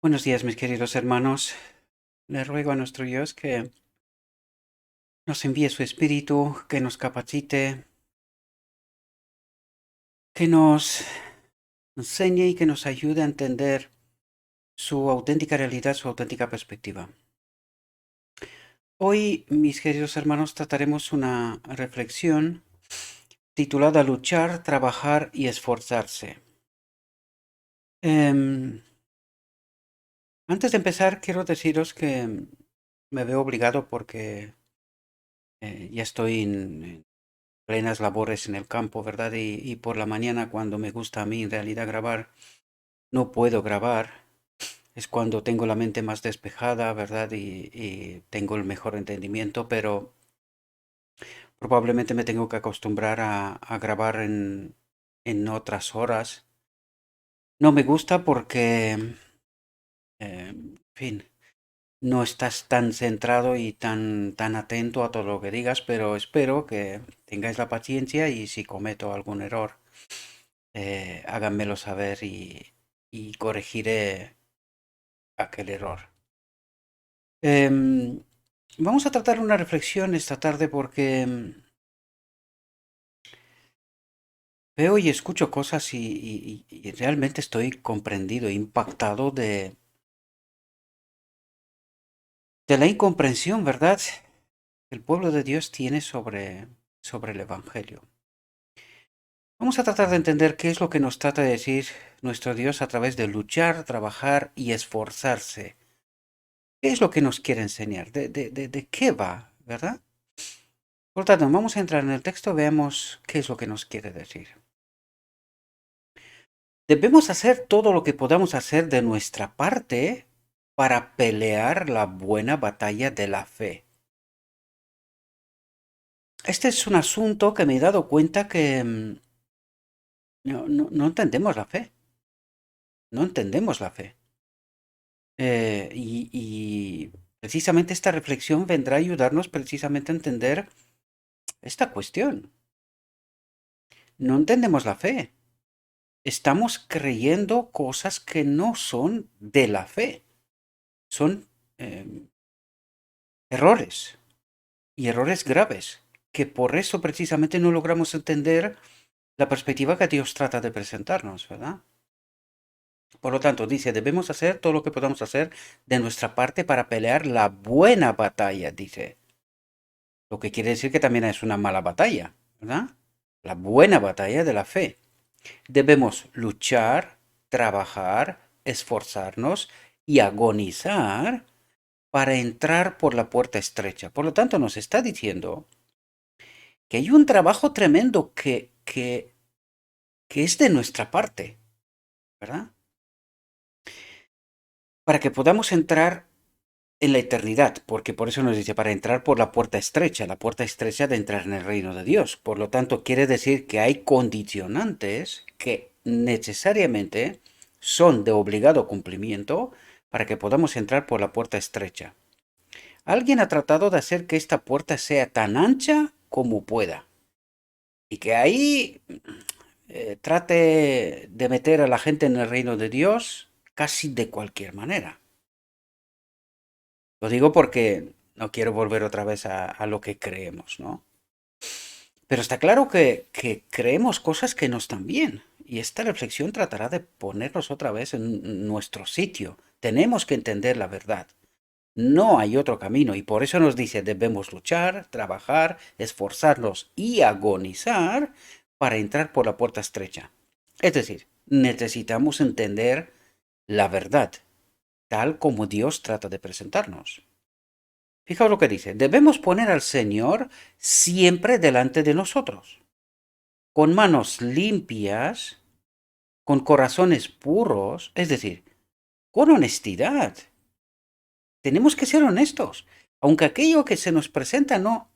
Buenos días, mis queridos hermanos. Le ruego a nuestro Dios que nos envíe su Espíritu, que nos capacite, que nos enseñe y que nos ayude a entender su auténtica realidad, su auténtica perspectiva. Hoy, mis queridos hermanos, trataremos una reflexión titulada Luchar, trabajar y esforzarse. Em, Antes de empezar, quiero deciros que me veo obligado porque ya estoy en plenas labores en el campo, ¿verdad? Y por la mañana, cuando me gusta a mí en realidad grabar, no puedo grabar. Es cuando tengo la mente más despejada, ¿verdad? Y tengo el mejor entendimiento, pero probablemente me tengo que acostumbrar a grabar en otras horas. No me gusta porque, en fin, no estás tan centrado y tan atento a todo lo que digas, pero espero que tengáis la paciencia y si cometo algún error, háganmelo saber y corregiré aquel error. Em, Vamos a tratar una reflexión esta tarde porque veo y escucho cosas y realmente estoy comprendido, impactado de la incomprensión, ¿verdad? Que el pueblo de Dios tiene sobre el Evangelio. Vamos a tratar de entender qué es lo que nos trata de decir nuestro Dios a través de luchar, trabajar y esforzarse. ¿Qué es lo que nos quiere enseñar? ¿De qué va? ¿Verdad? Por tanto, vamos a entrar en el texto, veamos qué es lo que nos quiere decir. Debemos hacer todo lo que podamos hacer de nuestra parte para pelear la buena batalla de la fe. Este es un asunto que me he dado cuenta que no entendemos la fe. No entendemos la fe. Y precisamente esta reflexión vendrá a ayudarnos precisamente a entender esta cuestión. No entendemos la fe. Estamos creyendo cosas que no son de la fe. Son em, errores y errores graves, que por eso precisamente no logramos entender la perspectiva que Dios trata de presentarnos, ¿verdad? Por lo tanto, dice, debemos hacer todo lo que podamos hacer de nuestra parte para pelear la buena batalla, dice. Lo que quiere decir que también es una mala batalla, ¿verdad? La buena batalla de la fe. Debemos luchar, trabajar, esforzarnos y agonizar para entrar por la puerta estrecha. Por lo tanto, nos está diciendo que hay un trabajo tremendo que es de nuestra parte, ¿verdad? Para que podamos entrar en la eternidad, porque por eso nos dice, para entrar por la puerta estrecha de entrar en el reino de Dios. Por lo tanto, quiere decir que hay condicionantes que necesariamente son de obligado cumplimiento para que podamos entrar por la puerta estrecha. Alguien ha tratado de hacer que esta puerta sea tan ancha como pueda y que ahí trate de meter a la gente en el reino de Dios casi de cualquier manera. Lo digo porque no quiero volver otra vez a lo que creemos, ¿no? Pero está claro que creemos cosas que no están bien. Y esta reflexión tratará de ponernos otra vez en nuestro sitio. Tenemos que entender la verdad. No hay otro camino y por eso nos dice debemos luchar, trabajar, esforzarnos y agonizar para entrar por la puerta estrecha. Es decir, necesitamos entender la verdad, tal como Dios trata de presentarnos. Fijaos lo que dice, debemos poner al Señor siempre delante de nosotros, con manos limpias, con corazones puros, es decir, con honestidad. Tenemos que ser honestos, aunque aquello que se nos presenta no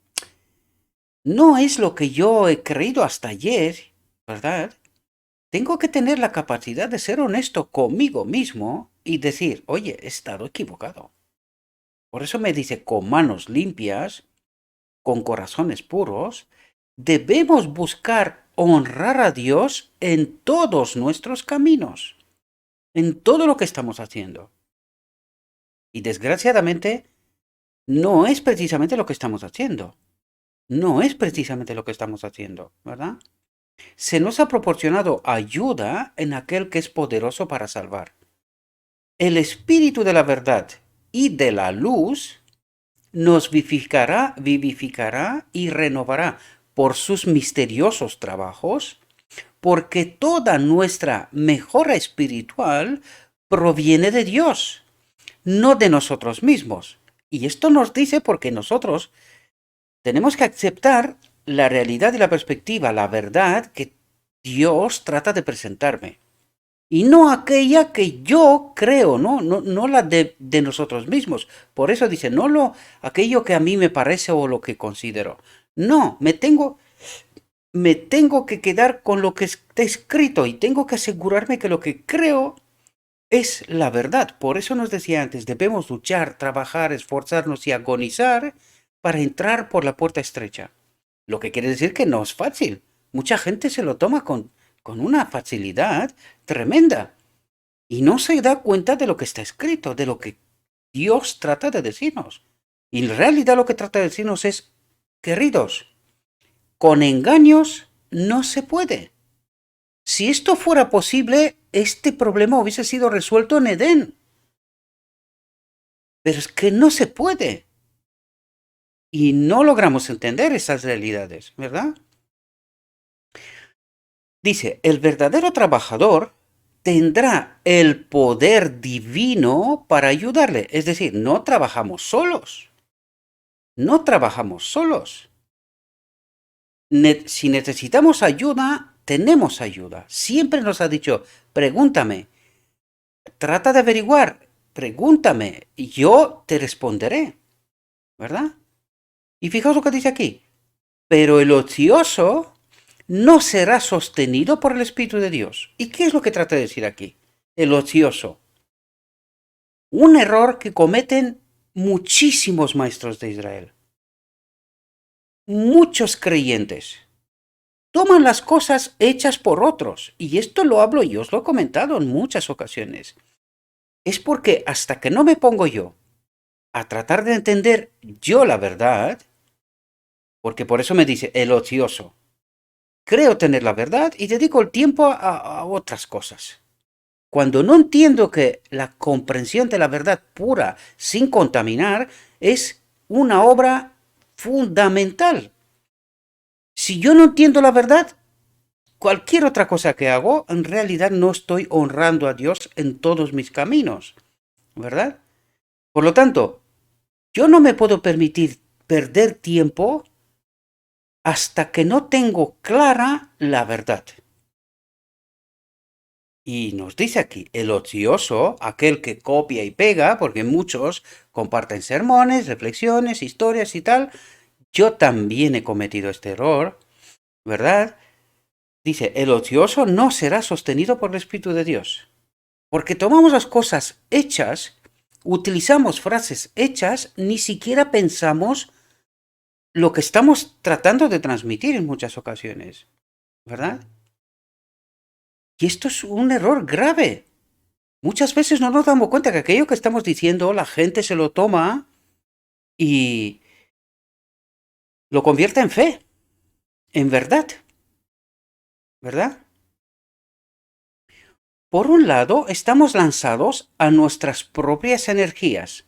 es lo que yo he creído hasta ayer, ¿verdad? Tengo que tener la capacidad de ser honesto conmigo mismo y decir, oye, he estado equivocado. Por eso me dice, con manos limpias, con corazones puros, debemos buscar honrar a Dios en todos nuestros caminos, en todo lo que estamos haciendo. Y desgraciadamente no es precisamente lo que estamos haciendo. No es precisamente lo que estamos haciendo, ¿verdad? Se nos ha proporcionado ayuda en aquel que es poderoso para salvar. El Espíritu de la verdad y de la luz nos vivificará y renovará por sus misteriosos trabajos, porque toda nuestra mejora espiritual proviene de Dios, no de nosotros mismos. Y esto nos dice porque nosotros tenemos que aceptar la realidad y la perspectiva, la verdad que Dios trata de presentarme. Y no aquella que yo creo, no la de nosotros mismos. Por eso dice, aquello que a mí me parece o lo que considero. No, me tengo que quedar con lo que está escrito y tengo que asegurarme que lo que creo es la verdad. Por eso nos decía antes, debemos luchar, trabajar, esforzarnos y agonizar para entrar por la puerta estrecha. Lo que quiere decir que no es fácil. Mucha gente se lo toma con una facilidad tremenda y no se da cuenta de lo que está escrito, de lo que Dios trata de decirnos. Y en realidad lo que trata de decirnos es, queridos, con engaños no se puede. Si esto fuera posible, este problema hubiese sido resuelto en Edén. Pero es que no se puede. Y no logramos entender esas realidades, ¿verdad? Dice, el verdadero trabajador tendrá el poder divino para ayudarle. Es decir, no trabajamos solos. No trabajamos solos. Si necesitamos ayuda, tenemos ayuda. Siempre nos ha dicho, pregúntame, trata de averiguar, pregúntame y yo te responderé. ¿Verdad? Y fijaos lo que dice aquí. Pero el ocioso no será sostenido por el Espíritu de Dios. ¿Y qué es lo que trata de decir aquí? El ocioso. Un error que cometen muchísimos maestros de Israel. Muchos creyentes. Toman las cosas hechas por otros. Y esto lo hablo y os lo he comentado en muchas ocasiones. Es porque hasta que no me pongo yo a tratar de entender yo la verdad, porque por eso me dice el ocioso. Creo tener la verdad y dedico el tiempo a otras cosas. Cuando no entiendo que la comprensión de la verdad pura, sin contaminar, es una obra fundamental. Si yo no entiendo la verdad, cualquier otra cosa que hago, en realidad no estoy honrando a Dios en todos mis caminos, ¿verdad? Por lo tanto, yo no me puedo permitir perder tiempo hasta que no tengo clara la verdad. Y nos dice aquí, el ocioso, aquel que copia y pega, porque muchos comparten sermones, reflexiones, historias y tal. Yo también he cometido este error, ¿verdad? Dice, el ocioso no será sostenido por el Espíritu de Dios. Porque tomamos las cosas hechas, utilizamos frases hechas, ni siquiera pensamos lo que estamos tratando de transmitir en muchas ocasiones, ¿verdad? Y esto es un error grave. Muchas veces no nos damos cuenta que aquello que estamos diciendo la gente se lo toma y lo convierte en fe, en verdad, ¿verdad? Por un lado, estamos lanzados a nuestras propias energías.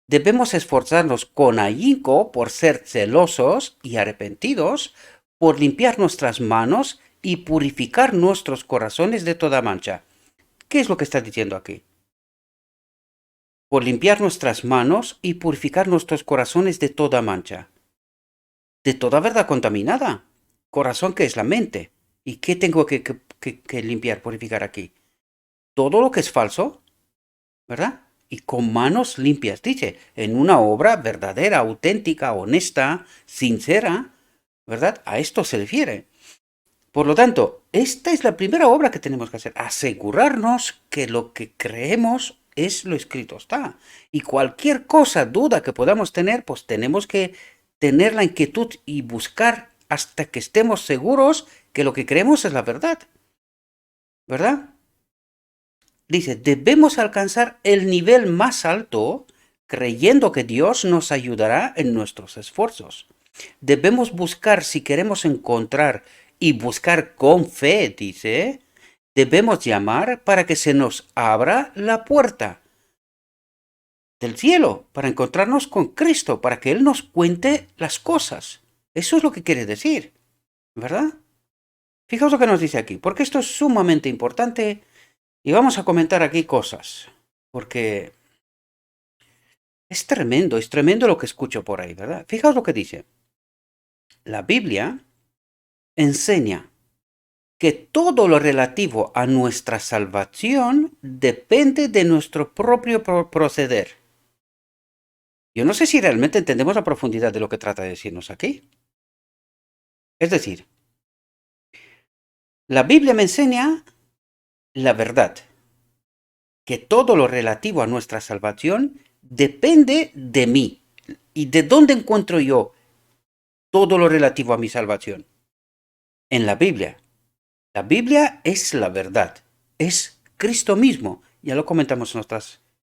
Debemos esforzarnos con ahínco por ser celosos y arrepentidos, por limpiar nuestras manos y purificar nuestros corazones de toda mancha. ¿Qué es lo que está diciendo aquí? Por limpiar nuestras manos y purificar nuestros corazones de toda mancha. De toda verdad contaminada. Corazón que es la mente. ¿Y qué tengo que limpiar, purificar aquí? Todo lo que es falso, ¿verdad? Y con manos limpias, dice, en una obra verdadera, auténtica, honesta, sincera, ¿verdad? A esto se refiere. Por lo tanto, esta es la primera obra que tenemos que hacer, asegurarnos que lo que creemos es lo escrito está. Y cualquier cosa, duda que podamos tener, pues tenemos que tener la inquietud y buscar hasta que estemos seguros que lo que creemos es la verdad. ¿Verdad? Dice, debemos alcanzar el nivel más alto creyendo que Dios nos ayudará en nuestros esfuerzos. Debemos buscar si queremos encontrar y buscar con fe, dice. Debemos llamar para que se nos abra la puerta del cielo, para encontrarnos con Cristo, para que Él nos cuente las cosas. Eso es lo que quiere decir, ¿verdad? Fijaos lo que nos dice aquí, porque esto es sumamente importante y vamos a comentar aquí cosas, porque es tremendo lo que escucho por ahí, ¿verdad? Fijaos lo que dice. La Biblia enseña que todo lo relativo a nuestra salvación depende de nuestro propio proceder. Yo no sé si realmente entendemos la profundidad de lo que trata de decirnos aquí. Es decir, la Biblia me enseña la verdad, que todo lo relativo a nuestra salvación depende de mí. ¿Y de dónde encuentro yo todo lo relativo a mi salvación? En la Biblia. La Biblia es la verdad, es Cristo mismo. Ya lo comentamos en nuestra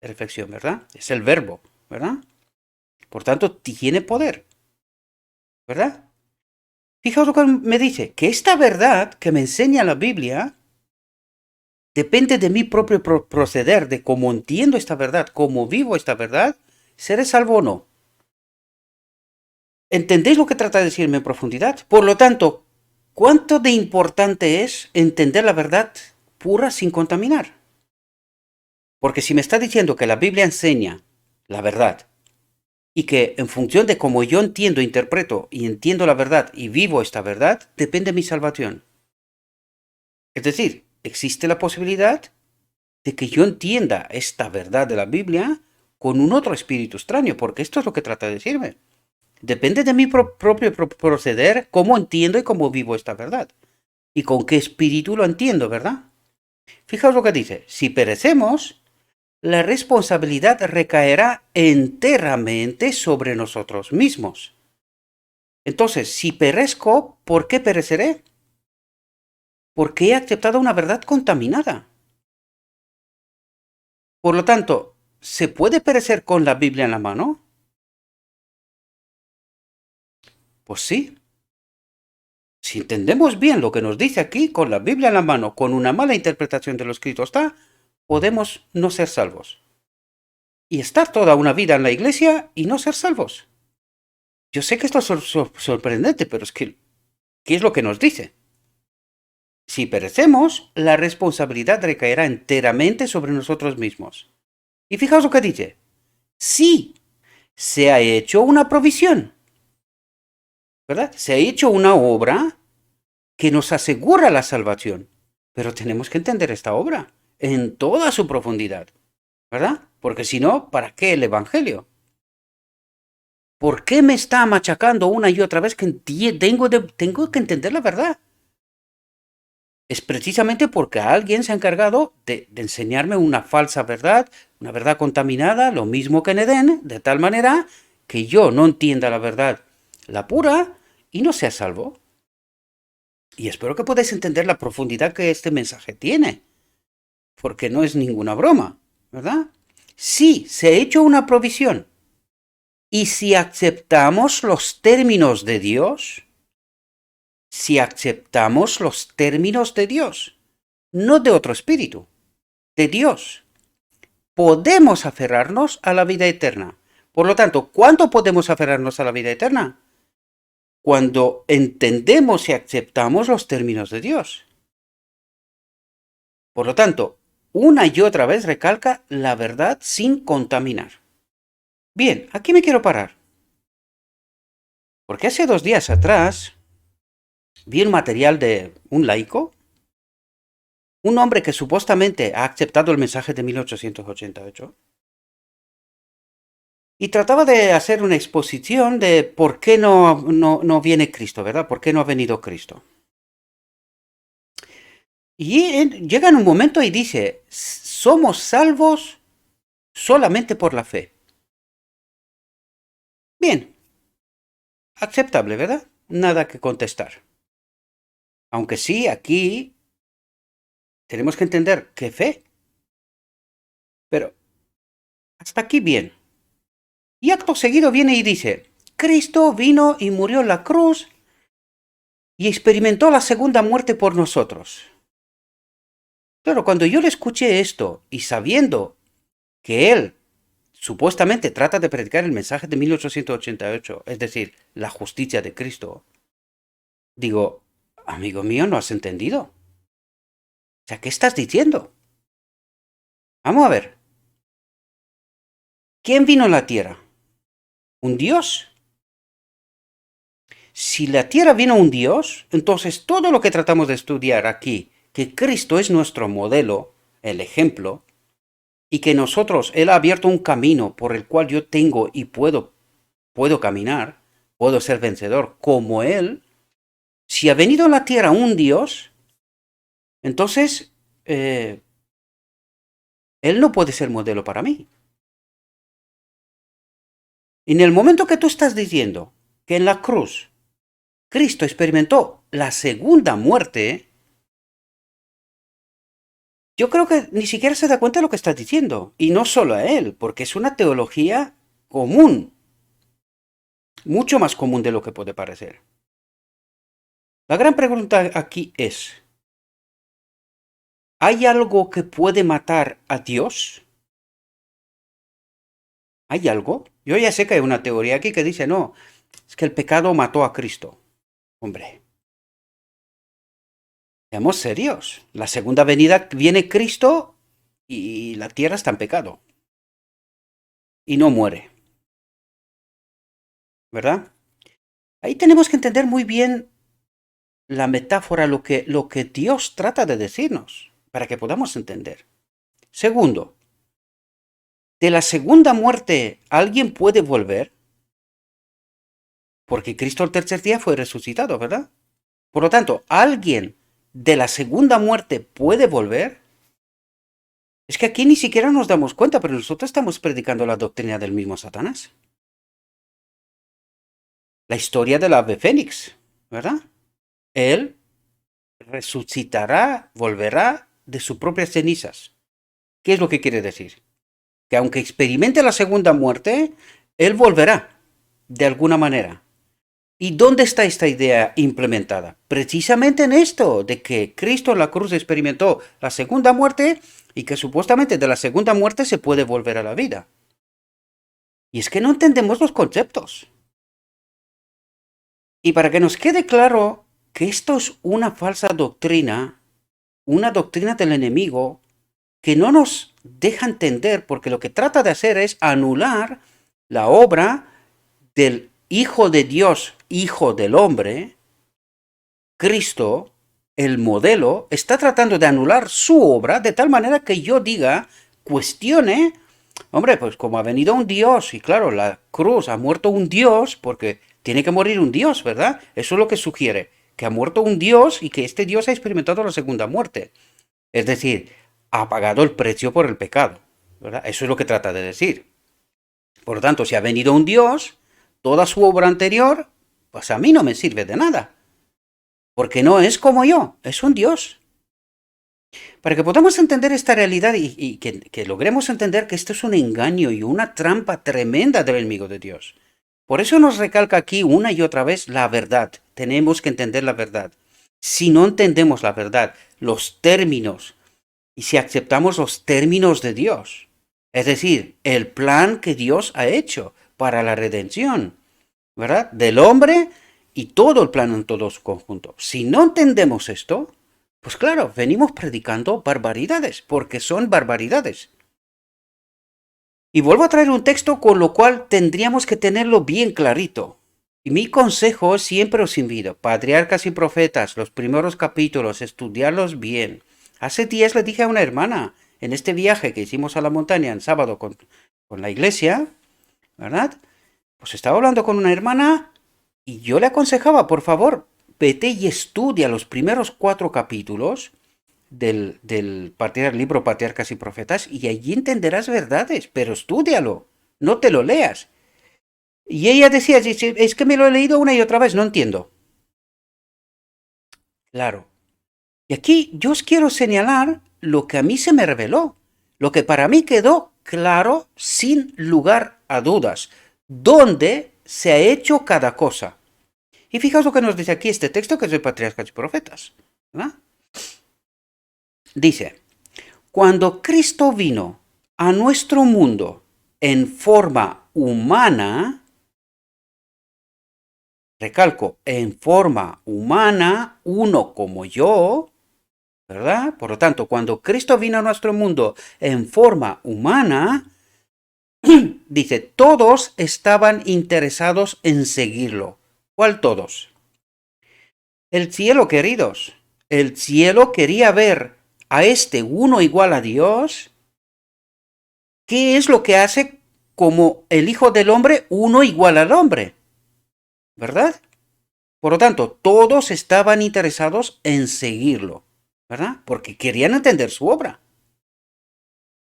reflexión, ¿verdad? Es el verbo, ¿verdad? Por tanto, tiene poder, ¿verdad? Fijaos lo que me dice, que esta verdad que me enseña la Biblia depende de mi propio proceder, de cómo entiendo esta verdad, cómo vivo esta verdad, seré salvo o no. ¿Entendéis lo que trata de decirme en profundidad? Por lo tanto, ¿cuánto de importante es entender la verdad pura sin contaminar? Porque si me está diciendo que la Biblia enseña la verdad y que en función de cómo yo entiendo, interpreto y entiendo la verdad y vivo esta verdad, depende mi salvación. Es decir, existe la posibilidad de que yo entienda esta verdad de la Biblia con un otro espíritu extraño, porque esto es lo que trata de decirme. Depende de mi propio proceder, cómo entiendo y cómo vivo esta verdad. Y con qué espíritu lo entiendo, ¿verdad? Fijaos lo que dice. Si perecemos, la responsabilidad recaerá enteramente sobre nosotros mismos. Entonces, si perezco, ¿por qué pereceré? Porque he aceptado una verdad contaminada. Por lo tanto, ¿se puede perecer con la Biblia en la mano? Pues sí. Si entendemos bien lo que nos dice aquí, con la Biblia en la mano, con una mala interpretación de lo escrito está, podemos no ser salvos. Y estar toda una vida en la iglesia y no ser salvos. Yo sé que esto es sorprendente, pero es que, ¿qué es lo que nos dice? Si perecemos, la responsabilidad recaerá enteramente sobre nosotros mismos. Y fijaos lo que dice. Sí, se ha hecho una provisión, ¿verdad? Se ha hecho una obra que nos asegura la salvación. Pero tenemos que entender esta obra en toda su profundidad, ¿verdad? Porque si no, ¿para qué el Evangelio? ¿Por qué me está machacando una y otra vez que tengo que entender la verdad? Es precisamente porque alguien se ha encargado de enseñarme una falsa verdad, una verdad contaminada, lo mismo que en Edén, de tal manera que yo no entienda la verdad, la pura, y no sea salvo. Y espero que podáis entender la profundidad que este mensaje tiene, porque no es ninguna broma, ¿verdad? Sí, se ha hecho una provisión. Y si aceptamos los términos de Dios, si aceptamos los términos de Dios, no de otro espíritu, de Dios, podemos aferrarnos a la vida eterna. Por lo tanto, ¿cuándo podemos aferrarnos a la vida eterna? Cuando entendemos y aceptamos los términos de Dios. Por lo tanto, una y otra vez recalca la verdad sin contaminar. Bien, aquí me quiero parar. Porque hace 2 días atrás vi un material de un laico, un hombre que supuestamente ha aceptado el mensaje de 1888, y trataba de hacer una exposición de por qué no viene Cristo, ¿verdad? ¿Por qué no ha venido Cristo? Y llega en un momento y dice, somos salvos solamente por la fe. Bien, aceptable, ¿verdad? Nada que contestar. Aunque sí, aquí tenemos que entender qué fe. Pero hasta aquí bien. Y acto seguido viene y dice, Cristo vino y murió en la cruz y experimentó la segunda muerte por nosotros. Claro, cuando yo le escuché esto y sabiendo que él supuestamente trata de predicar el mensaje de 1888, es decir, la justicia de Cristo, digo, amigo mío, no has entendido. O sea, ¿qué estás diciendo? Vamos a ver. ¿Quién vino a la tierra? ¿Un Dios? Si la tierra vino un Dios, entonces todo lo que tratamos de estudiar aquí, que Cristo es nuestro modelo, el ejemplo, y que nosotros, Él ha abierto un camino por el cual yo tengo y puedo caminar, puedo ser vencedor como Él, si ha venido a la tierra un Dios, entonces Él no puede ser modelo para mí. En el momento que tú estás diciendo que en la cruz Cristo experimentó la segunda muerte, yo creo que ni siquiera se da cuenta de lo que estás diciendo. Y no solo a Él, porque es una teología común, mucho más común de lo que puede parecer. La gran pregunta aquí es, ¿hay algo que puede matar a Dios? ¿Hay algo? Yo ya sé que hay una teoría aquí que dice, no, es que el pecado mató a Cristo. Hombre, seamos serios. La segunda venida viene Cristo y la tierra está en pecado. Y no muere. ¿Verdad? Ahí tenemos que entender muy bien la metáfora, lo que Dios trata de decirnos, para que podamos entender. Segundo, de la segunda muerte, ¿alguien puede volver? Porque Cristo el tercer día fue resucitado, ¿verdad? Por lo tanto, ¿alguien de la segunda muerte puede volver? Es que aquí ni siquiera nos damos cuenta, pero nosotros estamos predicando la doctrina del mismo Satanás. La historia del ave fénix, ¿verdad? Él resucitará, volverá de sus propias cenizas. ¿Qué es lo que quiere decir? Que aunque experimente la segunda muerte, él volverá, de alguna manera. ¿Y dónde está esta idea implementada? Precisamente en esto, de que Cristo en la cruz experimentó la segunda muerte y que supuestamente de la segunda muerte se puede volver a la vida. Y es que no entendemos los conceptos. Y para que nos quede claro que esto es una falsa doctrina, una doctrina del enemigo, que no nos deja entender, porque lo que trata de hacer es anular la obra del Hijo de Dios, Hijo del Hombre, Cristo, el modelo, está tratando de anular su obra de tal manera que yo diga, cuestione, hombre, pues como ha venido un Dios, y claro, la cruz ha muerto un Dios, porque tiene que morir un Dios, ¿verdad? Eso es lo que sugiere, que ha muerto un Dios y que este Dios ha experimentado la segunda muerte. Es decir, ha pagado el precio por el pecado, ¿verdad? Eso es lo que trata de decir. Por lo tanto, si ha venido un Dios, toda su obra anterior, pues a mí no me sirve de nada. Porque no es como yo, es un Dios. Para que podamos entender esta realidad y que logremos entender que esto es un engaño y una trampa tremenda del enemigo de Dios. Por eso nos recalca aquí una y otra vez la verdad. Tenemos que entender la verdad. Si no entendemos la verdad, los términos, y si aceptamos los términos de Dios, es decir, el plan que Dios ha hecho para la redención, ¿verdad? Del hombre y todo el plan en todo su conjunto. Si no entendemos esto, pues claro, venimos predicando barbaridades, porque son barbaridades. Y vuelvo a traer un texto con lo cual tendríamos que tenerlo bien clarito. Y mi consejo siempre os invito, Patriarcas y Profetas, los primeros capítulos, estudiarlos bien. Hace días le dije a una hermana, en este viaje que hicimos a la montaña en sábado con la iglesia, ¿verdad? Pues estaba hablando con una hermana y yo le aconsejaba, por favor, vete y estudia los primeros 4 capítulos del libro Patriarcas y Profetas y allí entenderás verdades, pero estúdialo, no te lo leas. Y ella decía, es que me lo he leído una y otra vez, no entiendo. Claro. Y aquí yo os quiero señalar lo que a mí se me reveló, lo que para mí quedó claro sin lugar a dudas. dónde se ha hecho cada cosa. Y fijaos lo que nos dice aquí este texto, que es de Patriarcas y Profetas, ¿verdad? Dice, cuando Cristo vino a nuestro mundo en forma humana, recalco, en forma humana, uno como yo, ¿verdad? Por lo tanto, cuando Cristo vino a nuestro mundo en forma humana, dice, todos estaban interesados en seguirlo. ¿Cuál todos? El cielo, queridos. El cielo quería ver a este uno igual a Dios. ¿Qué es lo que hace como el Hijo del Hombre uno igual al hombre? ¿Verdad? Por lo tanto, todos estaban interesados en seguirlo, ¿verdad? Porque querían entender su obra.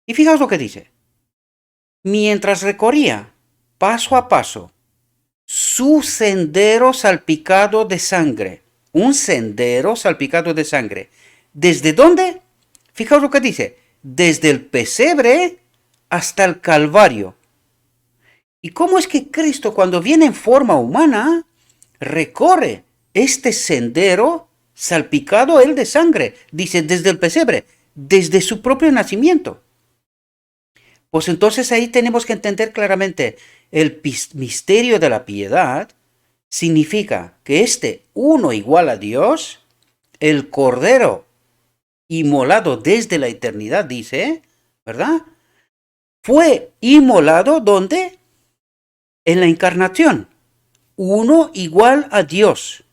Y fijaos lo que dice. Mientras recorría paso a paso su sendero salpicado de sangre, un sendero salpicado de sangre, ¿desde dónde? Fijaos lo que dice, desde el pesebre hasta el Calvario. ¿Y cómo es que Cristo, cuando viene en forma humana, recorre este sendero salpicado él de sangre? Dice, desde el pesebre, desde su propio nacimiento. Pues entonces ahí tenemos que entender claramente el misterio de la piedad. Significa que este uno igual a Dios, el Cordero inmolado desde la eternidad, dice, ¿verdad? Fue inmolado ¿dónde? En la encarnación. Uno igual a Dios.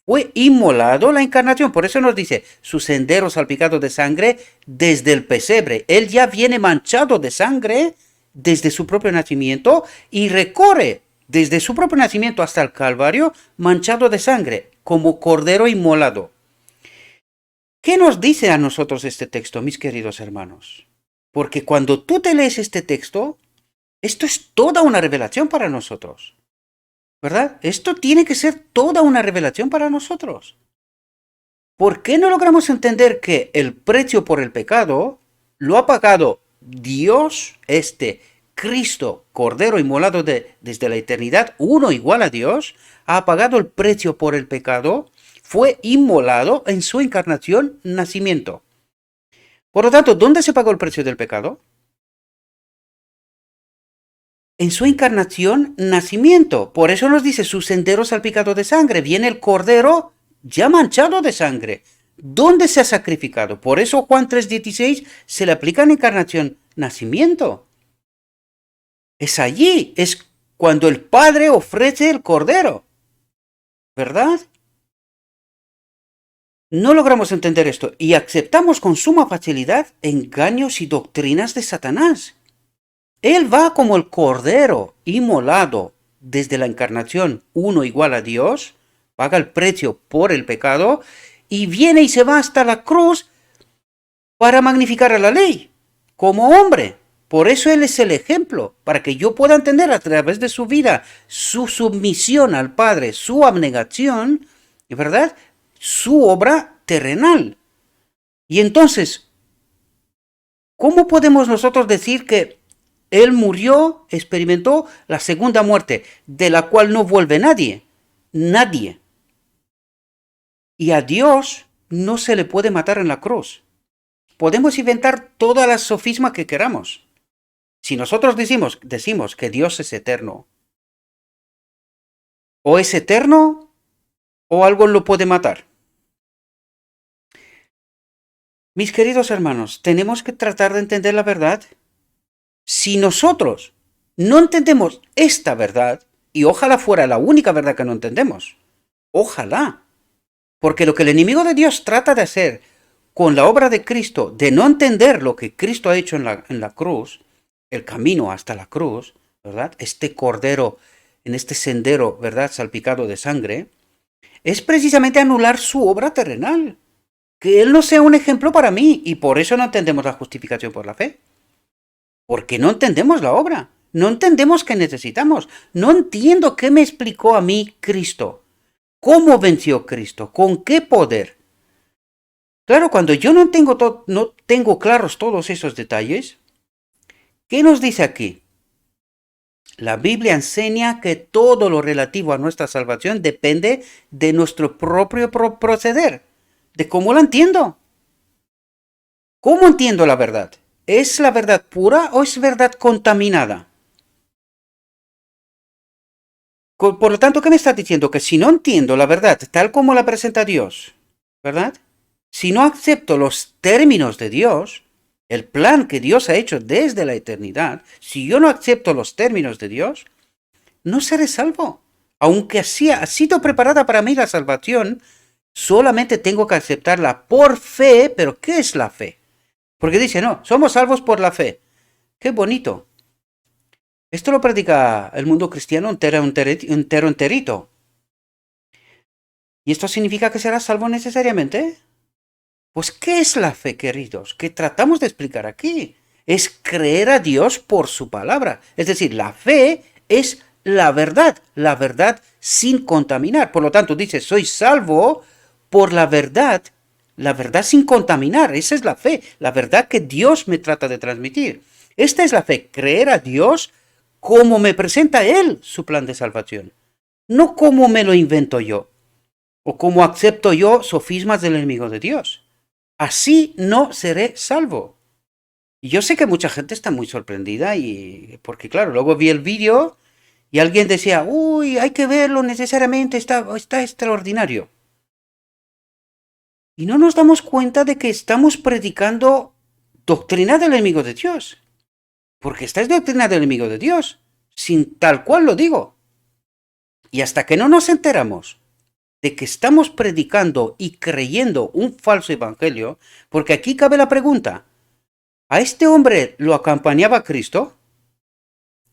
Fue inmolado la encarnación. Por eso nos dice, su sendero salpicado de sangre desde el pesebre. Él ya viene manchado de sangre desde su propio nacimiento y recorre desde su propio nacimiento hasta el Calvario manchado de sangre, como cordero inmolado. ¿Qué nos dice a nosotros este texto, mis queridos hermanos? Porque cuando tú te lees este texto, esto es toda una revelación para nosotros. ¿Verdad? Esto tiene que ser toda una revelación para nosotros. ¿Por qué no logramos entender que el precio por el pecado lo ha pagado Dios, este Cristo, Cordero inmolado desde la eternidad, uno igual a Dios, ha pagado el precio por el pecado, fue inmolado en su encarnación, nacimiento? Por lo tanto, ¿dónde se pagó el precio del pecado? En su encarnación, nacimiento. Por eso nos dice su sendero salpicado de sangre. Viene el Cordero ya manchado de sangre. ¿Dónde se ha sacrificado? Por eso Juan 3:16 se le aplica en encarnación, nacimiento. Es allí, es cuando el Padre ofrece el Cordero. ¿Verdad? No logramos entender esto y aceptamos con suma facilidad engaños y doctrinas de Satanás. Él va como el Cordero inmolado desde la encarnación, uno igual a Dios, paga el precio por el pecado y viene y se va hasta la cruz para magnificar a la ley como hombre. Por eso Él es el ejemplo, para que yo pueda entender a través de su vida, su submisión al Padre, su abnegación, ¿verdad? Su obra terrenal. Y entonces, ¿cómo podemos nosotros decir que Él murió, experimentó la segunda muerte, de la cual no vuelve nadie? Nadie. Y a Dios no se le puede matar en la cruz. Podemos inventar todas las sofismas que queramos. Si nosotros decimos que Dios es eterno, o es eterno, o algo lo puede matar. Mis queridos hermanos, tenemos que tratar de entender la verdad. Si nosotros no entendemos esta verdad, y ojalá fuera la única verdad que no entendemos, ojalá, porque lo que el enemigo de Dios trata de hacer con la obra de Cristo, de no entender lo que Cristo ha hecho en la cruz, el camino hasta la cruz, ¿verdad? Este cordero en este sendero, ¿verdad? Salpicado de sangre, es precisamente anular su obra terrenal. Que Él no sea un ejemplo para mí, y por eso no entendemos la justificación por la fe. Porque no entendemos la obra, no entendemos qué necesitamos, no entiendo qué me explicó a mí Cristo, cómo venció Cristo, con qué poder. Claro, cuando yo no tengo claros todos esos detalles, ¿qué nos dice aquí? La Biblia enseña que todo lo relativo a nuestra salvación depende de nuestro propio proceder, de cómo la entiendo. ¿Cómo entiendo la verdad? ¿Es la verdad pura o es verdad contaminada? Por lo tanto, ¿qué me estás diciendo? Que si no entiendo la verdad tal como la presenta Dios, ¿verdad? Si no acepto los términos de Dios, el plan que Dios ha hecho desde la eternidad, si yo no acepto los términos de Dios, no seré salvo. Aunque así ha sido preparada para mí la salvación, solamente tengo que aceptarla por fe. Pero ¿qué es la fe? Porque dice, no, somos salvos por la fe. Qué bonito. Esto lo predica el mundo cristiano enterito. ¿Y esto significa que serás salvo necesariamente? Pues, ¿qué es la fe, queridos? ¿Qué tratamos de explicar aquí? Es creer a Dios por su palabra. Es decir, la fe es la verdad sin contaminar. Por lo tanto, dice, soy salvo por la verdad sin contaminar. Esa es la fe, la verdad que Dios me trata de transmitir. Esta es la fe, creer a Dios como me presenta Él su plan de salvación, no como me lo invento yo, o como acepto yo sofismas del enemigo de Dios. Así no seré salvo. Y yo sé que mucha gente está muy sorprendida y porque claro, luego vi el vídeo y alguien decía, uy, hay que verlo necesariamente, está extraordinario. Y no nos damos cuenta de que estamos predicando doctrina del enemigo de Dios. Porque esta es doctrina del enemigo de Dios, sin tal cual lo digo. Y hasta que no nos enteramos de que estamos predicando y creyendo un falso evangelio, porque aquí cabe la pregunta, ¿a este hombre lo acompañaba Cristo?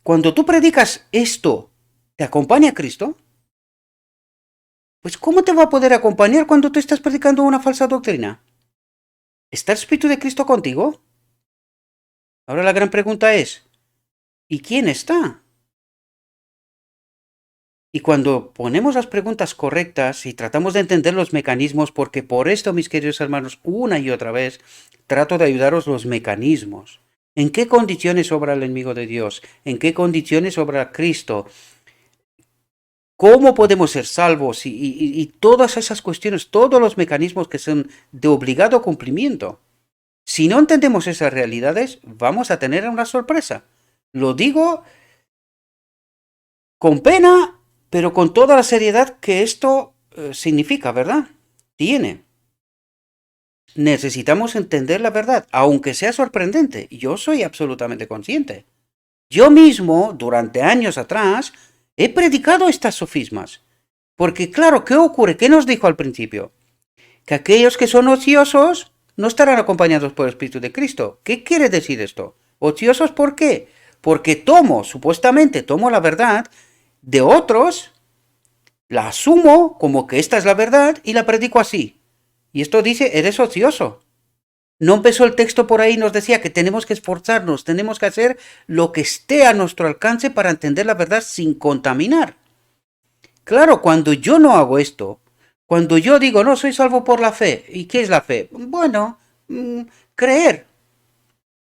Cuando tú predicas esto, ¿te acompaña Cristo? Pues ¿cómo te va a poder acompañar cuando tú estás predicando una falsa doctrina? ¿Está el Espíritu de Cristo contigo? Ahora la gran pregunta es, ¿y quién está? Y cuando ponemos las preguntas correctas y tratamos de entender los mecanismos, porque por esto, mis queridos hermanos, una y otra vez trato de ayudaros los mecanismos. ¿En qué condiciones obra el enemigo de Dios? ¿En qué condiciones obra Cristo? ¿Cómo podemos ser salvos? Y todas esas cuestiones, todos los mecanismos que son de obligado cumplimiento. Si no entendemos esas realidades, vamos a tener una sorpresa. Lo digo con pena, pero con toda la seriedad que esto significa, ¿verdad? Tiene. Necesitamos entender la verdad, aunque sea sorprendente. Yo soy absolutamente consciente. Yo mismo, durante años atrás, he predicado estas sofismas. Porque claro, ¿qué ocurre? ¿Qué nos dijo al principio? Que aquellos que son ociosos no estarán acompañados por el Espíritu de Cristo. ¿Qué quiere decir esto? ¿Ociosos por qué? Porque supuestamente tomo la verdad de otros, la asumo como que esta es la verdad y la predico así. Y esto dice, eres ocioso. No empezó el texto por ahí y nos decía que tenemos que esforzarnos, tenemos que hacer lo que esté a nuestro alcance para entender la verdad sin contaminar. Claro, cuando yo no hago esto, cuando yo digo, no, soy salvo por la fe, ¿y qué es la fe? Bueno, creer.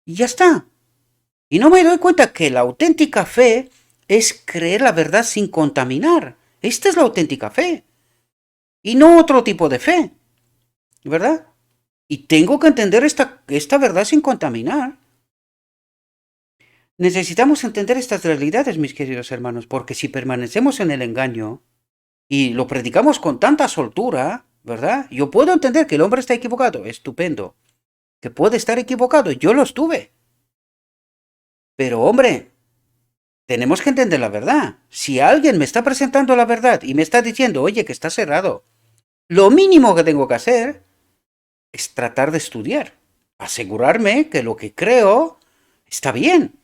Y ya está. Y no me doy cuenta que la auténtica fe es creer la verdad sin contaminar. Esta es la auténtica fe. Y no otro tipo de fe. ¿Verdad? Y tengo que entender esta verdad sin contaminar. Necesitamos entender estas realidades, mis queridos hermanos, porque si permanecemos en el engaño y lo predicamos con tanta soltura, ¿verdad? Yo puedo entender que el hombre está equivocado, estupendo. Que puede estar equivocado, yo lo estuve. Pero hombre, tenemos que entender la verdad. Si alguien me está presentando la verdad y me está diciendo, oye, que está cerrado, lo mínimo que tengo que hacer es tratar de estudiar, asegurarme que lo que creo está bien.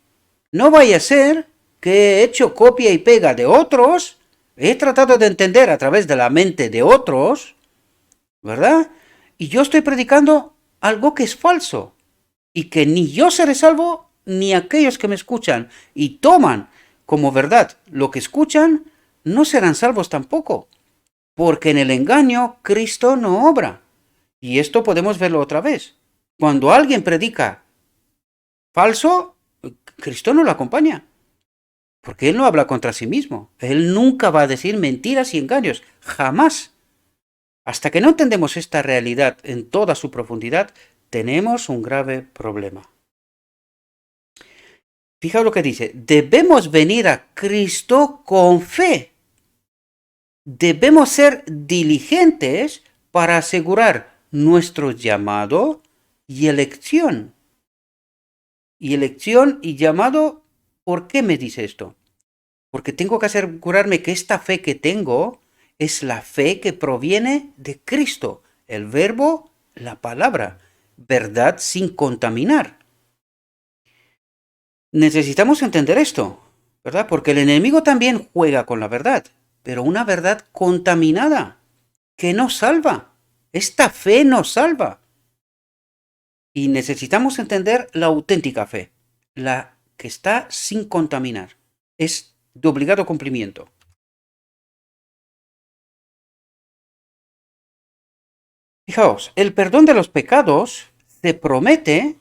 No vaya a ser que he hecho copia y pega de otros, he tratado de entender a través de la mente de otros, ¿verdad? Y yo estoy predicando algo que es falso y que ni yo seré salvo ni aquellos que me escuchan y toman como verdad lo que escuchan no serán salvos tampoco, porque en el engaño Cristo no obra. Y esto podemos verlo otra vez. Cuando alguien predica falso, Cristo no lo acompaña. Porque Él no habla contra sí mismo. Él nunca va a decir mentiras y engaños. Jamás. Hasta que no entendemos esta realidad en toda su profundidad, tenemos un grave problema. Fijaos lo que dice. Debemos venir a Cristo con fe. Debemos ser diligentes para asegurar nuestro llamado y elección. Y elección y llamado, ¿por qué me dice esto? Porque tengo que asegurarme que esta fe que tengo es la fe que proviene de Cristo, el verbo, la palabra, verdad sin contaminar. Necesitamos entender esto, ¿verdad? Porque el enemigo también juega con la verdad, pero una verdad contaminada, que no salva. Esta fe nos salva. Y necesitamos entender la auténtica fe, la que está sin contaminar. Es de obligado cumplimiento. Fijaos, el perdón de los pecados se promete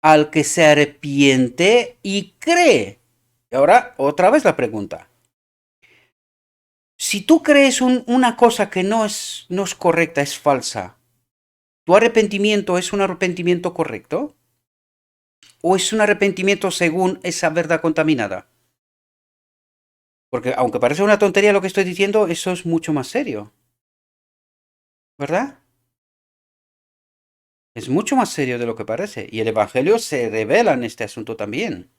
al que se arrepiente y cree. Y ahora, otra vez la pregunta. Si tú crees una cosa que no es correcta, es falsa, ¿tu arrepentimiento es un arrepentimiento correcto? ¿O es un arrepentimiento según esa verdad contaminada? Porque aunque parece una tontería lo que estoy diciendo, eso es mucho más serio. ¿Verdad? Es mucho más serio de lo que parece. Y el Evangelio se revela en este asunto también.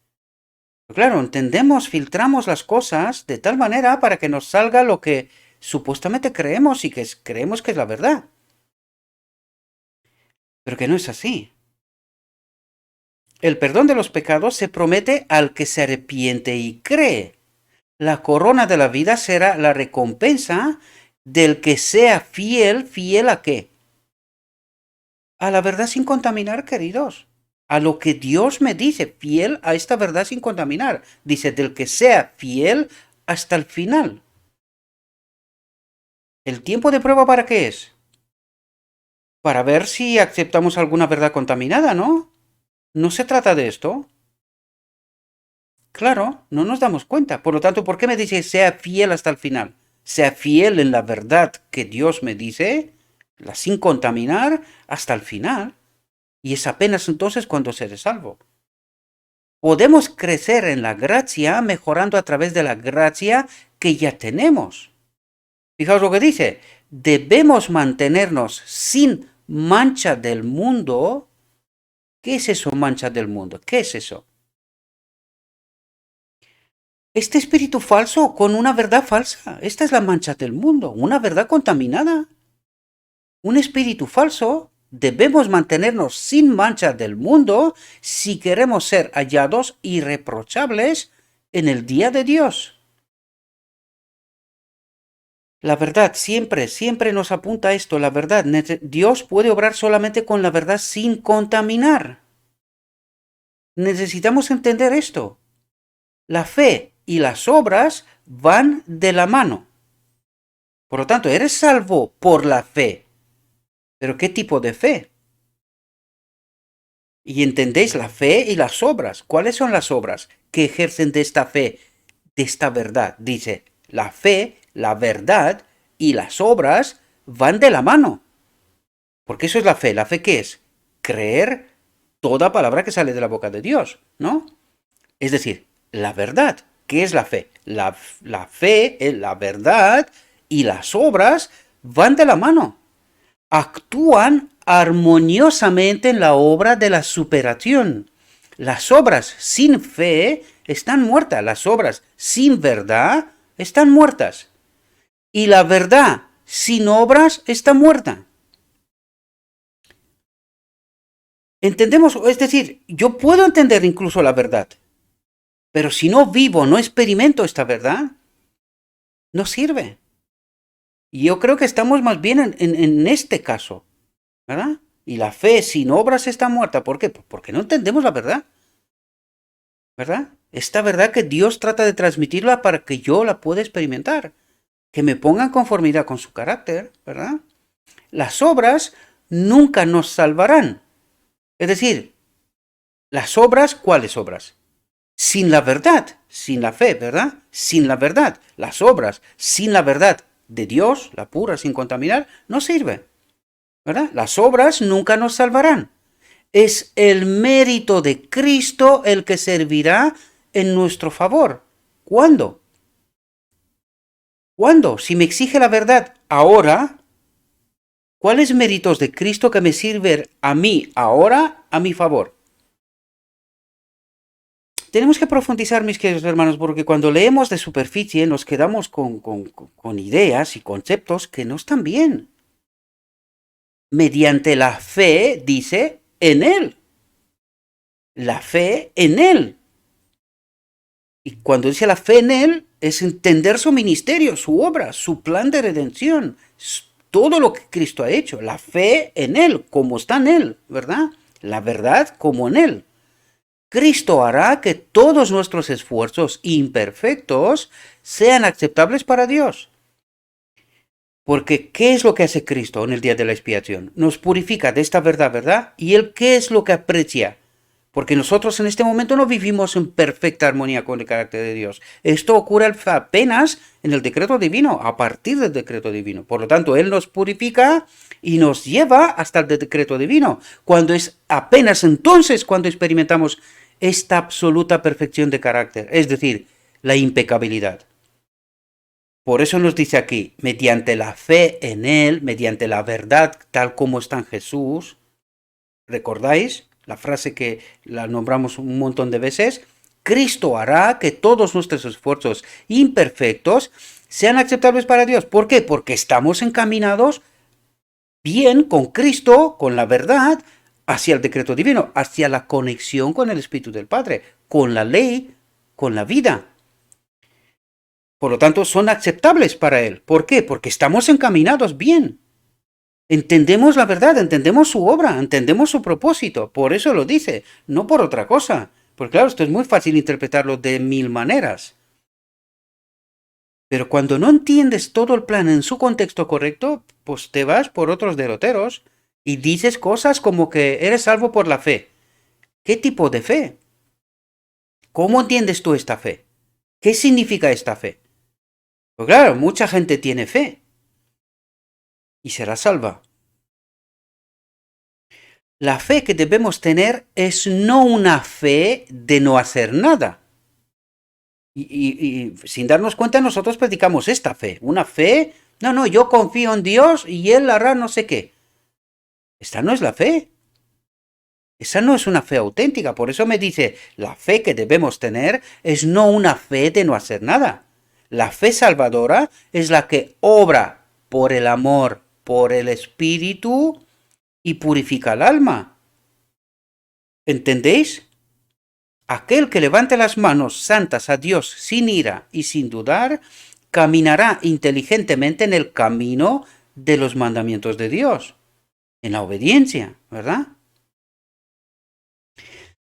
Pero claro, entendemos, filtramos las cosas de tal manera para que nos salga lo que supuestamente creemos y que creemos que es la verdad. Pero que no es así. El perdón de los pecados se promete al que se arrepiente y cree. La corona de la vida será la recompensa del que sea fiel. ¿Fiel a qué? A la verdad sin contaminar, queridos. A lo que Dios me dice, fiel a esta verdad sin contaminar. Dice, del que sea fiel hasta el final. ¿El tiempo de prueba para qué es? Para ver si aceptamos alguna verdad contaminada, ¿no? No se trata de esto. Claro, no nos damos cuenta. Por lo tanto, ¿por qué me dice sea fiel hasta el final? Sea fiel en la verdad que Dios me dice, la sin contaminar, hasta el final. Y es apenas entonces cuando seré salvo. Podemos crecer en la gracia mejorando a través de la gracia que ya tenemos. Fijaos lo que dice. Debemos mantenernos sin mancha del mundo. ¿Qué es eso, mancha del mundo? ¿Qué es eso? Este espíritu falso con una verdad falsa. Esta es la mancha del mundo, una verdad contaminada. Un espíritu falso. Debemos mantenernos sin mancha del mundo si queremos ser hallados irreprochables en el día de Dios. La verdad siempre, siempre nos apunta a esto, la verdad. Dios puede obrar solamente con la verdad sin contaminar. Necesitamos entender esto. La fe y las obras van de la mano. Por lo tanto, eres salvo por la fe. ¿Pero qué tipo de fe? Y entendéis la fe y las obras. ¿Cuáles son las obras que ejercen de esta fe, de esta verdad? Dice, la fe, la verdad y las obras van de la mano. Porque eso es la fe. ¿La fe qué es? Creer toda palabra que sale de la boca de Dios, ¿no? Es decir, la verdad. ¿Qué es la fe? La fe, la verdad y las obras van de la mano. Actúan armoniosamente en la obra de la superación. Las obras sin fe están muertas. Las obras sin verdad están muertas. Y la verdad sin obras está muerta. Entendemos, es decir, yo puedo entender incluso la verdad, pero si no vivo, no experimento esta verdad, no sirve. Y yo creo que estamos más bien en este caso, ¿verdad? Y la fe sin obras está muerta. ¿Por qué? Porque no entendemos la verdad, ¿verdad? Esta verdad que Dios trata de transmitirla para que yo la pueda experimentar, que me ponga en conformidad con su carácter, ¿verdad? Las obras nunca nos salvarán. Es decir, las obras, ¿cuáles obras? sin la verdad, sin la fe, ¿verdad? Sin la verdad, las obras, sin la verdad de Dios, la pura, sin contaminar, no sirve, ¿verdad? Las obras nunca nos salvarán. Es el mérito de Cristo el que servirá en nuestro favor. ¿Cuándo? ¿Cuándo? Si me exige la verdad ahora, ¿cuáles méritos de Cristo que me sirven a mí ahora a mi favor? Tenemos que profundizar, mis queridos hermanos, porque cuando leemos de superficie nos quedamos con ideas y conceptos que no están bien. Mediante la fe, dice, en Él. La fe en Él. Y cuando dice la fe en Él, es entender su ministerio, su obra, su plan de redención, todo lo que Cristo ha hecho. La fe en Él, como está en Él, ¿verdad? La verdad como en Él. Cristo hará que todos nuestros esfuerzos imperfectos sean aceptables para Dios. Porque ¿qué es lo que hace Cristo en el día de la expiación? Nos purifica de esta verdad, ¿verdad? ¿Y Él qué es lo que aprecia? Porque nosotros en este momento no vivimos en perfecta armonía con el carácter de Dios. Esto ocurre apenas en el decreto divino, a partir del decreto divino. Por lo tanto, Él nos purifica y nos lleva hasta el decreto divino. Cuando es apenas entonces cuando experimentamos esta absoluta perfección de carácter, es decir, la impecabilidad. Por eso nos dice aquí, mediante la fe en Él, mediante la verdad tal como está en Jesús, ¿recordáis la frase que la nombramos un montón de veces? Cristo hará que todos nuestros esfuerzos imperfectos sean aceptables para Dios. ¿Por qué? Porque estamos encaminados bien con Cristo, con la verdad, hacia el decreto divino, hacia la conexión con el Espíritu del Padre, con la ley, con la vida. Por lo tanto, son aceptables para Él. ¿Por qué? Porque estamos encaminados bien. Entendemos la verdad, entendemos su obra, entendemos su propósito. Por eso lo dice, no por otra cosa. Porque claro, esto es muy fácil interpretarlo de mil maneras. Pero cuando no entiendes todo el plan en su contexto correcto, pues te vas por otros derroteros y dices cosas como que eres salvo por la fe. ¿Qué tipo de fe? ¿Cómo entiendes tú esta fe? ¿Qué significa esta fe? Pues claro, mucha gente tiene fe y será salva. La fe que debemos tener es no una fe de no hacer nada. Y sin darnos cuenta nosotros predicamos esta fe. Una fe, no, yo confío en Dios y Él hará no sé qué. Esta no es la fe. Esa no es una fe auténtica. Por eso me dice, la fe que debemos tener es no una fe de no hacer nada. La fe salvadora es la que obra por el amor, por el Espíritu y purifica el alma. ¿Entendéis? Aquel que levante las manos santas a Dios sin ira y sin dudar, caminará inteligentemente en el camino de los mandamientos de Dios, en la obediencia, ¿verdad?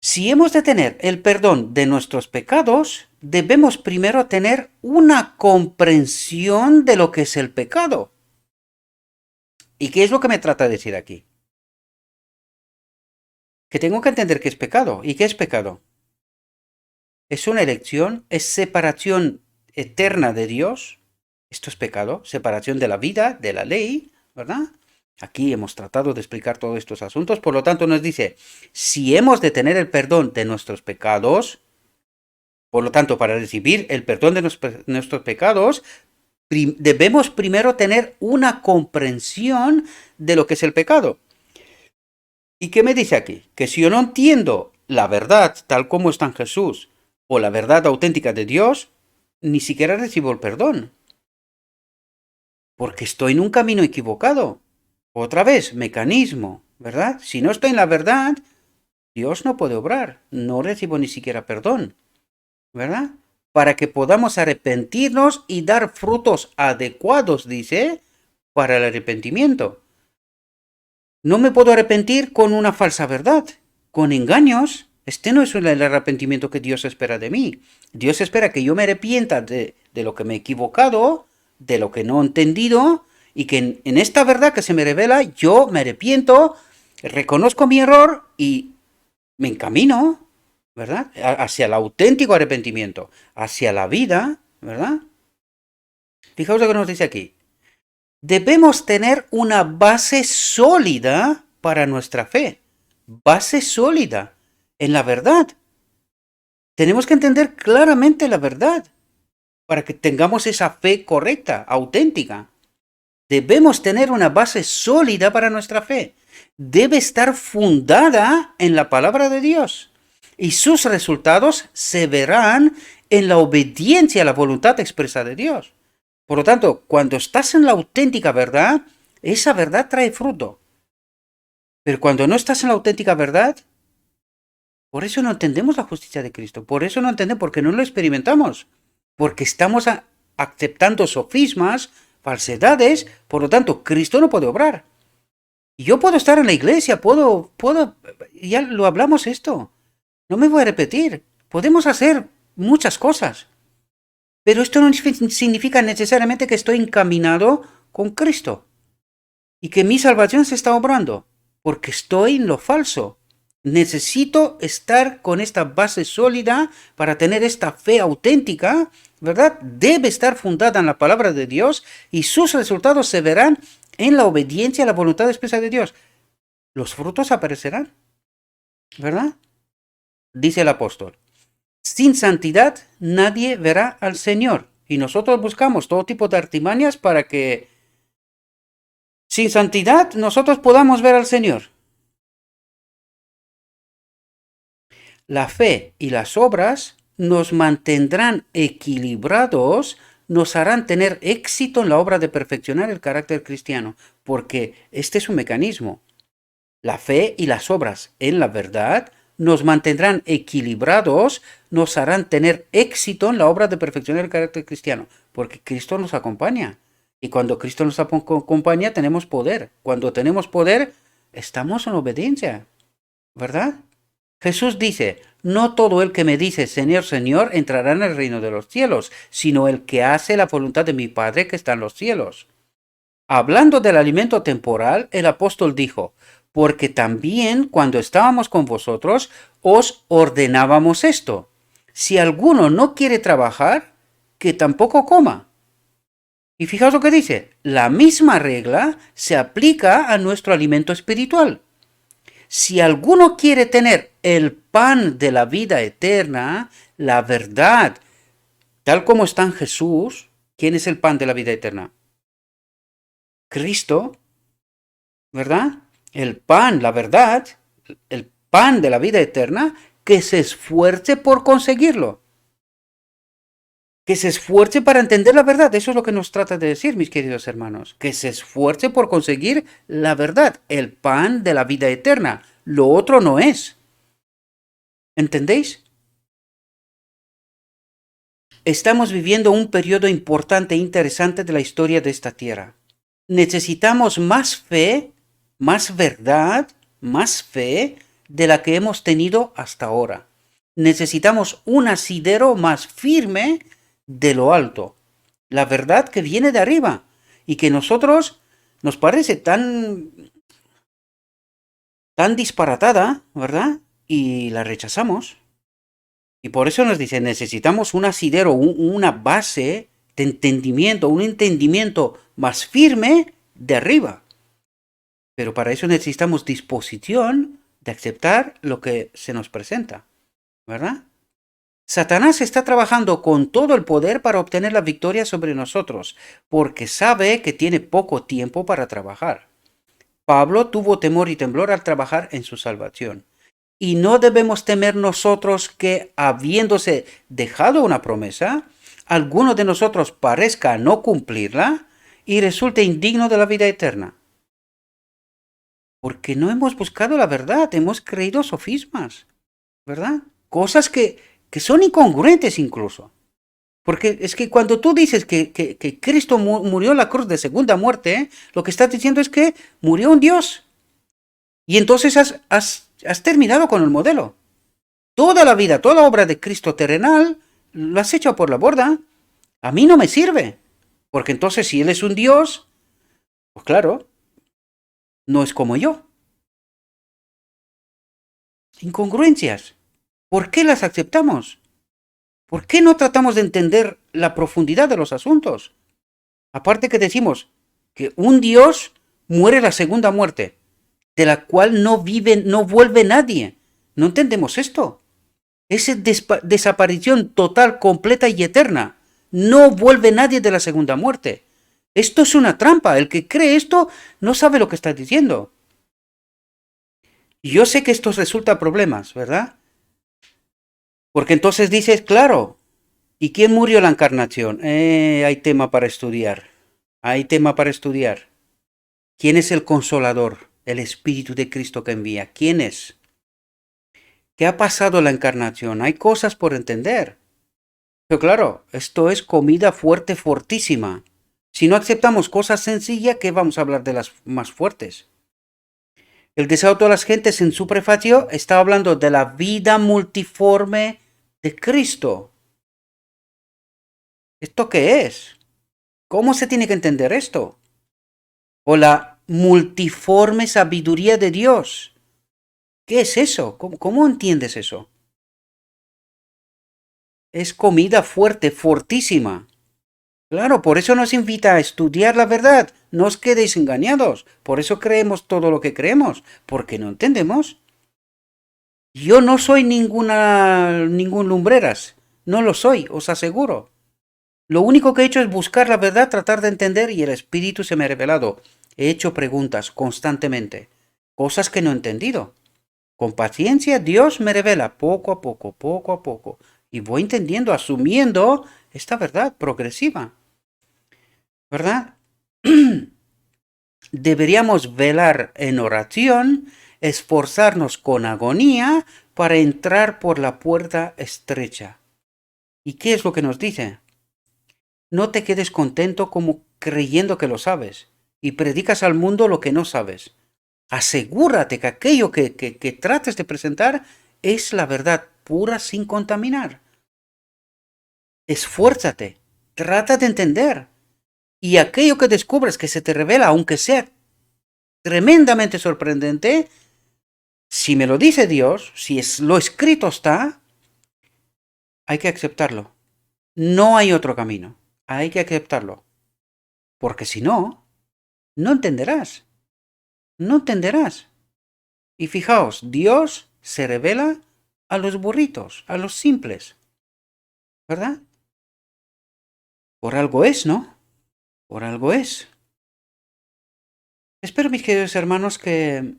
Si hemos de tener el perdón de nuestros pecados, debemos primero tener una comprensión de lo que es el pecado. ¿Y qué es lo que me trata de decir aquí? Que tengo que entender qué es pecado. ¿Y qué es pecado? Es una elección, es separación eterna de Dios. Esto es pecado, separación de la vida, de la ley, ¿verdad? Aquí hemos tratado de explicar todos estos asuntos, por lo tanto nos dice, si hemos de tener el perdón de nuestros pecados, por lo tanto, para recibir el perdón de nuestros pecados, debemos primero tener una comprensión de lo que es el pecado. ¿Y qué me dice aquí? Que si yo no entiendo la verdad tal como está en Jesús, o la verdad auténtica de Dios, ni siquiera recibo el perdón. Porque estoy en un camino equivocado. Otra vez, mecanismo, ¿verdad? Si no estoy en la verdad, Dios no puede obrar. No recibo ni siquiera perdón, ¿verdad? Para que podamos arrepentirnos y dar frutos adecuados, dice, para el arrepentimiento. No me puedo arrepentir con una falsa verdad, con engaños. Este no es el arrepentimiento que Dios espera de mí. Dios espera que yo me arrepienta de lo que me he equivocado, de lo que no he entendido, y que en esta verdad que se me revela, yo me arrepiento, reconozco mi error y me encamino ¿verdad? Hacia el auténtico arrepentimiento, hacia la vida, ¿verdad? Fijaos lo que nos dice aquí. Debemos tener una base sólida para nuestra fe. Base sólida en la verdad. Tenemos que entender claramente la verdad para que tengamos esa fe correcta, auténtica. Debemos tener una base sólida para nuestra fe. Debe estar fundada en la palabra de Dios. Y sus resultados se verán en la obediencia a la voluntad expresa de Dios. Por lo tanto, cuando estás en la auténtica verdad, esa verdad trae fruto. Pero cuando no estás en la auténtica verdad, por eso no entendemos la justicia de Cristo. Por eso no entendemos, porque no lo experimentamos. Porque estamos aceptando sofismas, falsedades. Por lo tanto, Cristo no puede obrar. Y yo puedo estar en la iglesia, ya lo hablamos esto. No me voy a repetir. Podemos hacer muchas cosas. Pero esto no significa necesariamente que estoy encaminado con Cristo y que mi salvación se está obrando, porque estoy en lo falso. Necesito estar con esta base sólida para tener esta fe auténtica, ¿verdad? Debe estar fundada en la palabra de Dios y sus resultados se verán en la obediencia a la voluntad expresa de Dios. Los frutos aparecerán, ¿verdad? Dice el apóstol. Sin santidad nadie verá al Señor. Y nosotros buscamos todo tipo de artimañas para que sin santidad nosotros podamos ver al Señor. La fe y las obras nos mantendrán equilibrados, nos harán tener éxito en la obra de perfeccionar el carácter cristiano, porque este es un mecanismo. La fe y las obras en la verdad nos mantendrán equilibrados, nos harán tener éxito en la obra de perfeccionar el carácter cristiano, porque Cristo nos acompaña. Y cuando Cristo nos acompaña tenemos poder. Cuando tenemos poder, estamos en obediencia, ¿verdad? Jesús dice, no todo el que me dice Señor, Señor entrará en el reino de los cielos, sino el que hace la voluntad de mi Padre que está en los cielos. Hablando del alimento temporal, el apóstol dijo, porque también cuando estábamos con vosotros os ordenábamos esto. Si alguno no quiere trabajar, que tampoco coma. Y fijaos lo que dice, la misma regla se aplica a nuestro alimento espiritual. Si alguno quiere tener el pan de la vida eterna, la verdad, tal como está en Jesús, ¿quién es el pan de la vida eterna? Cristo, ¿verdad? El pan, la verdad, el pan de la vida eterna, que se esfuerce por conseguirlo. Que se esfuerce para entender la verdad. Eso es lo que nos trata de decir, mis queridos hermanos. Que se esfuerce por conseguir la verdad, el pan de la vida eterna. Lo otro no es. ¿Entendéis? Estamos viviendo un periodo importante e interesante de la historia de esta tierra. Necesitamos más fe, más verdad, más fe de la que hemos tenido hasta ahora. Necesitamos un asidero más firme de lo alto. La verdad que viene de arriba y que nosotros nos parece tan disparatada, ¿verdad? Y la rechazamos. Y por eso nos dice, necesitamos un asidero, una base de entendimiento, un entendimiento más firme de arriba. Pero para eso necesitamos disposición de aceptar lo que se nos presenta, ¿verdad? Satanás está trabajando con todo el poder para obtener la victoria sobre nosotros, porque sabe que tiene poco tiempo para trabajar. Pablo tuvo temor y temblor al trabajar en su salvación. Y no debemos temer nosotros que, habiéndose dejado una promesa, alguno de nosotros parezca no cumplirla y resulte indigno de la vida eterna. Porque no hemos buscado la verdad, hemos creído sofismas, ¿verdad? Cosas que son incongruentes incluso. Porque es que cuando tú dices que Cristo murió en la cruz de segunda muerte, lo que estás diciendo es que murió un Dios. Y entonces has terminado con el modelo. Toda la vida, toda la obra de Cristo terrenal, lo has hecho por la borda. A mí no me sirve. Porque entonces si Él es un Dios, pues claro, no es como yo. Incongruencias. ¿Por qué las aceptamos? ¿Por qué no tratamos de entender la profundidad de los asuntos? Aparte que decimos que un Dios muere la segunda muerte, de la cual no vive, no vuelve nadie. ¿No entendemos esto? Esa desaparición total, completa y eterna. No vuelve nadie de la segunda muerte. Esto es una trampa. El que cree esto no sabe lo que está diciendo. Y yo sé que esto resulta problemas, ¿verdad? Porque entonces dices, claro, ¿y quién murió la encarnación? Hay tema para estudiar. Hay tema para estudiar. ¿Quién es el consolador? El Espíritu de Cristo que envía. ¿Quién es? ¿Qué ha pasado en la encarnación? Hay cosas por entender. Pero claro, esto es comida fuerte, fortísima. Si no aceptamos cosas sencillas, ¿qué vamos a hablar de las más fuertes? El deseo de todas las gentes en su prefacio está hablando de la vida multiforme de Cristo. ¿Esto qué es? ¿Cómo se tiene que entender esto? O la multiforme sabiduría de Dios. ¿Qué es eso? ¿Cómo entiendes eso? Es comida fuerte, fortísima. Claro, por eso nos invita a estudiar la verdad. No os quedéis engañados. Por eso creemos todo lo que creemos. Porque no entendemos. Yo no soy ningún lumbreras. No lo soy, os aseguro. Lo único que he hecho es buscar la verdad, tratar de entender y el Espíritu se me ha revelado. He hecho preguntas constantemente. Cosas que no he entendido. Con paciencia Dios me revela poco a poco, poco a poco. Y voy entendiendo, asumiendo esta verdad progresiva. ¿Verdad? Deberíamos velar en oración, esforzarnos con agonía para entrar por la puerta estrecha. ¿Y qué es lo que nos dice? No te quedes contento como creyendo que lo sabes y predicas al mundo lo que no sabes. Asegúrate que aquello que trates de presentar es la verdad pura sin contaminar. Esfuérzate, trata de entender. Y aquello que descubres que se te revela, aunque sea tremendamente sorprendente, si me lo dice Dios, si es lo escrito está, hay que aceptarlo. No hay otro camino. Hay que aceptarlo. Porque si no, no entenderás. No entenderás. Y fijaos, Dios se revela a los burritos, a los simples. ¿Verdad? Por algo es, ¿no? Por algo es. Espero, mis queridos hermanos, que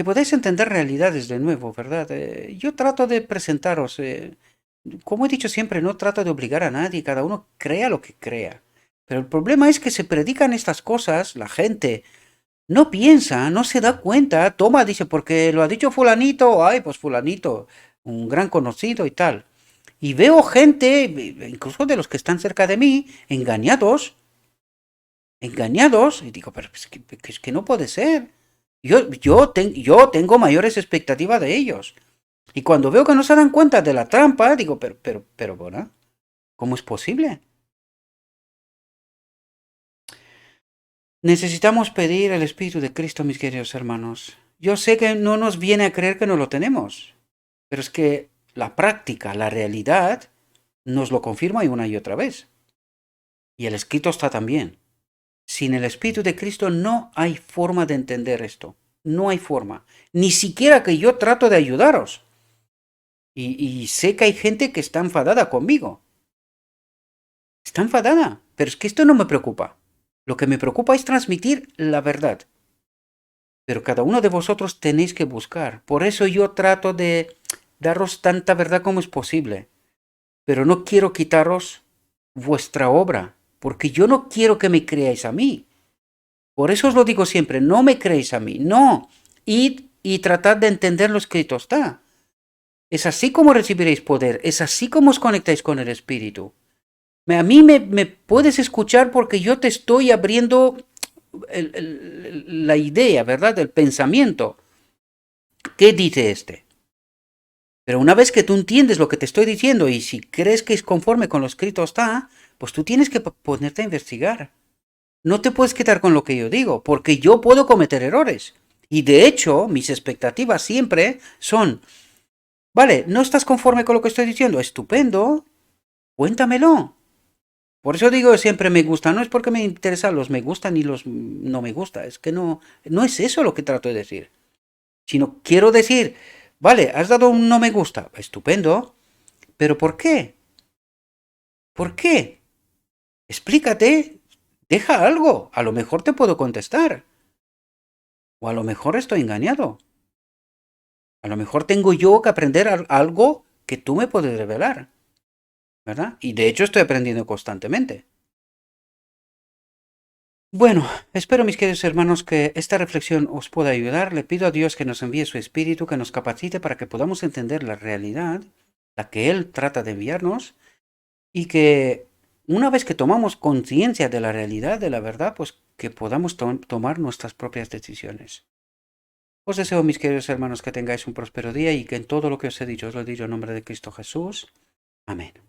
podáis entender realidades de nuevo, ¿verdad? Yo trato de presentaros, como he dicho siempre, no trato de obligar a nadie, cada uno crea lo que crea. Pero el problema es que se predican estas cosas, la gente no piensa, no se da cuenta, toma, dice, porque lo ha dicho fulanito, ay, pues fulanito, un gran conocido y tal. Y veo gente, incluso de los que están cerca de mí, engañados, y digo, pero es que no puede ser. Yo tengo mayores expectativas de ellos. Y cuando veo que no se dan cuenta de la trampa, digo, pero, bueno, ¿cómo es posible? Necesitamos pedir el Espíritu de Cristo, mis queridos hermanos. Yo sé que no nos viene a creer que no lo tenemos, pero es que la práctica, la realidad, nos lo confirma una y otra vez. Y el escrito está también. Sin el Espíritu de Cristo no hay forma de entender esto. No hay forma. Ni siquiera que yo trato de ayudaros. Y sé que hay gente que está enfadada conmigo. Está enfadada. Pero es que esto no me preocupa. Lo que me preocupa es transmitir la verdad. Pero cada uno de vosotros tenéis que buscar. Por eso yo trato de daros tanta verdad como es posible. Pero no quiero quitaros vuestra obra. Porque yo no quiero que me creáis a mí. Por eso os lo digo siempre, no me creéis a mí, no. Id y tratad de entender lo escrito está. Es así como recibiréis poder, es así como os conectáis con el Espíritu. A mí me puedes escuchar porque yo te estoy abriendo la idea, ¿verdad? El pensamiento. ¿Qué dice este? Pero una vez que tú entiendes lo que te estoy diciendo y si crees que es conforme con lo escrito está, pues tú tienes que ponerte a investigar. No te puedes quedar con lo que yo digo, porque yo puedo cometer errores. Y de hecho, mis expectativas siempre son, Vale, ¿no estás conforme con lo que estoy diciendo? Estupendo, cuéntamelo. Por eso digo siempre me gusta, no es porque me interesan los me gusta ni los no me gusta, es que no es eso lo que trato de decir, sino quiero decir, vale, has dado un no me gusta, estupendo, pero ¿por qué? ¿Por qué? Explícate, deja algo, a lo mejor te puedo contestar, o a lo mejor estoy engañado, a lo mejor tengo yo que aprender algo que tú me puedes revelar, ¿verdad? Y de hecho estoy aprendiendo constantemente. Bueno, espero mis queridos hermanos que esta reflexión os pueda ayudar. Le pido a Dios que nos envíe su espíritu, que nos capacite para que podamos entender la realidad, la que Él trata de enviarnos, y que una vez que tomamos conciencia de la realidad, de la verdad, pues que podamos tomar nuestras propias decisiones. Os deseo, mis queridos hermanos, que tengáis un próspero día y que en todo lo que os he dicho, os lo he dicho en nombre de Cristo Jesús. Amén.